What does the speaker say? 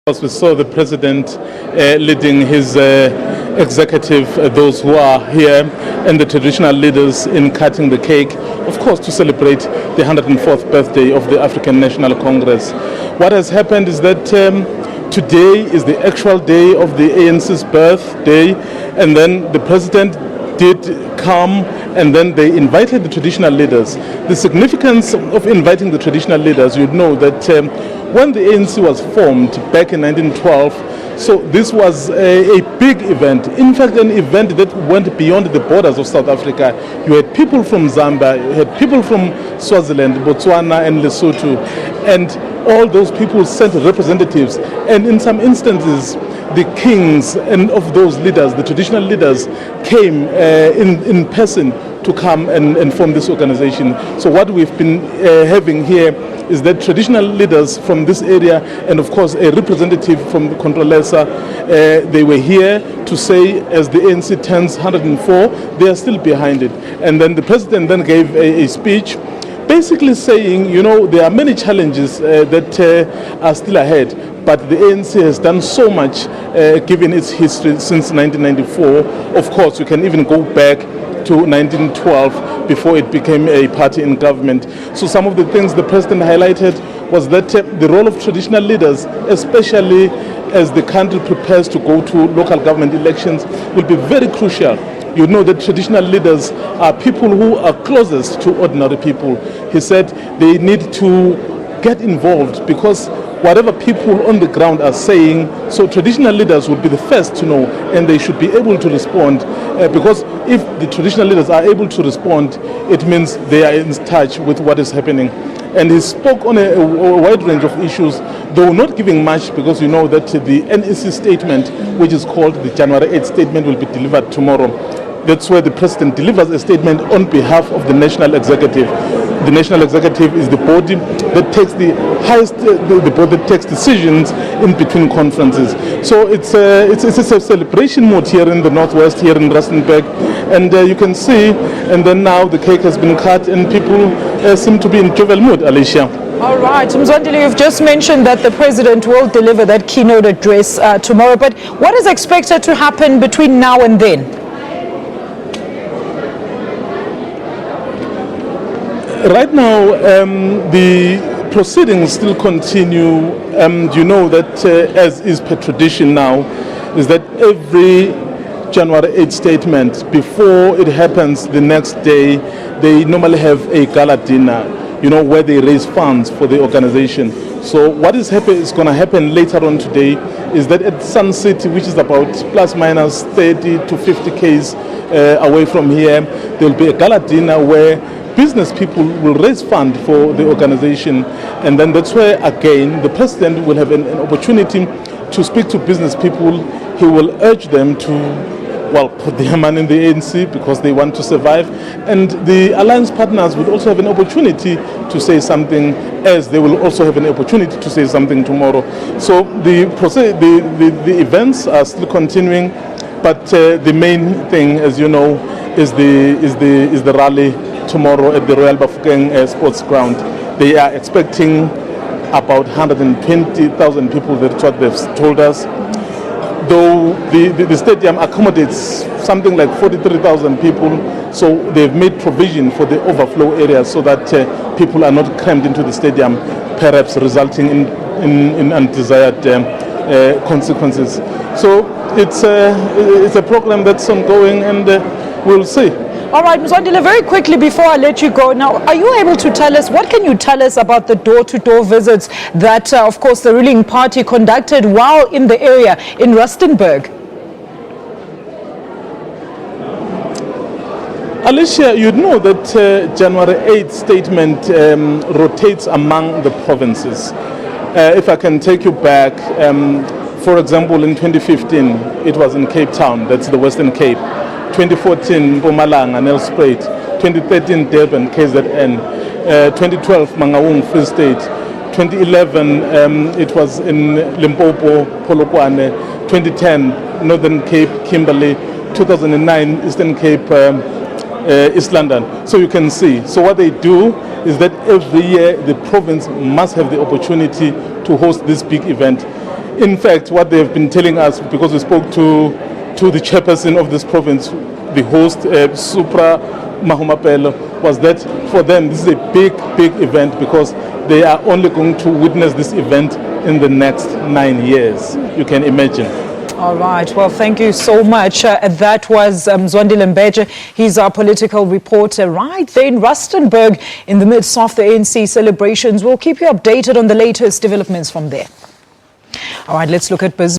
We saw the president leading his executive, those who are here, and the traditional leaders in cutting the cake, of course, to celebrate the 104th birthday of the African National Congress. What has happened is that today is the actual day of the ANC's birthday, and then the president did come, and then they invited the traditional leaders. The significance of inviting the traditional leaders, you'd know that when the ANC was formed back in 1912, so this was a big event. In fact, an event that went beyond the borders of South Africa. You had people from Zambia, you had people from Swaziland, Botswana and Lesotho, and all those people sent representatives, and in some instances the kings and of those leaders, the traditional leaders, came in person to come and form this organization. So what we've been having here is that traditional leaders from this area, and of course a representative from the Controlesa, they were here to say, as the ANC turns 104, they are still behind it. And then the president then gave a speech basically saying, you know, there are many challenges that are still ahead, but the ANC has done so much given its history since 1994. Of course, you can even go back to 1912 before it became a party in government. So some of the things the president highlighted was that the role of traditional leaders, especially as the country prepares to go to local government elections, will be very crucial. You know that traditional leaders are people who are closest to ordinary people. He said they need to get involved because whatever people on the ground are saying, so traditional leaders would be the first to know, and they should be able to respond, because if the traditional leaders are able to respond, it means they are in touch with what is happening. And he spoke on a wide range of issues, though not giving much, because you know that the NEC statement, which is called the January 8th statement, will be delivered tomorrow. That's where the president delivers a statement on behalf of the national executive. The national executive is the body that takes the highest, the body that takes decisions in between conferences. So it's a celebration mood here in the Northwest, here in Rustenburg, and you can see. And then now the cake has been cut, and people seem to be in jovial mood. Alicia. All right, Mzwandile, you've just mentioned that the president will deliver that keynote address tomorrow. But what is expected to happen between now and then? Right now, the proceedings still continue. You know that, as is per tradition now, is that every January 8th statement, before it happens the next day, they normally have a gala dinner, you know, where they raise funds for the organization. So what is going to happen later on today is that at Sun City, which is about plus minus 30 to 50 k's away from here, there will be a gala dinner where business people will raise funds for the organization, and then that's where again the president will have an opportunity to speak to business people. He will urge them to, well, put their money in the ANC because they want to survive, and the alliance partners will also have an opportunity to say something, as they will also have an opportunity to say something tomorrow. So the events are still continuing, but the main thing, as you know, is the rally tomorrow at the Royal Bafokeng Sports Ground. They are expecting about 120,000 people. That's what they've told us. Though the stadium accommodates something like 43,000 people, so they've made provision for the overflow area so that people are not crammed into the stadium, perhaps resulting in undesired consequences. So it's a program that's ongoing, and we'll see. All right, Mzwandile, very quickly before I let you go, now, are you able to tell us, what can you tell us about the door-to-door visits that, of course, the ruling party conducted while in the area in Rustenburg? Alicia, you know that January 8th statement rotates among the provinces. If I can take you back, for example, in 2015, it was in Cape Town, that's the Western Cape. 2014, Mpumalanga, Nelspruit. 2013, Durban, KZN. 2012, Mangaung, Free State. 2011, it was in Limpopo, Polokwane. 2010, Northern Cape, Kimberley. 2009, Eastern Cape, East London. So you can see. So what they do is that every year the province must have the opportunity to host this big event. In fact, what they have been telling us, because we spoke to the chairperson of this province, the host, Supra Mahumapelo, was that for them this is a big event, because they are only going to witness this event in the next 9 years. You can imagine. All right. Well, thank you so much. That was Mzwandile Mbeje. He's our political reporter right there in Rustenburg in the midst of the ANC celebrations. We'll keep you updated on the latest developments from there. All right, let's look at business.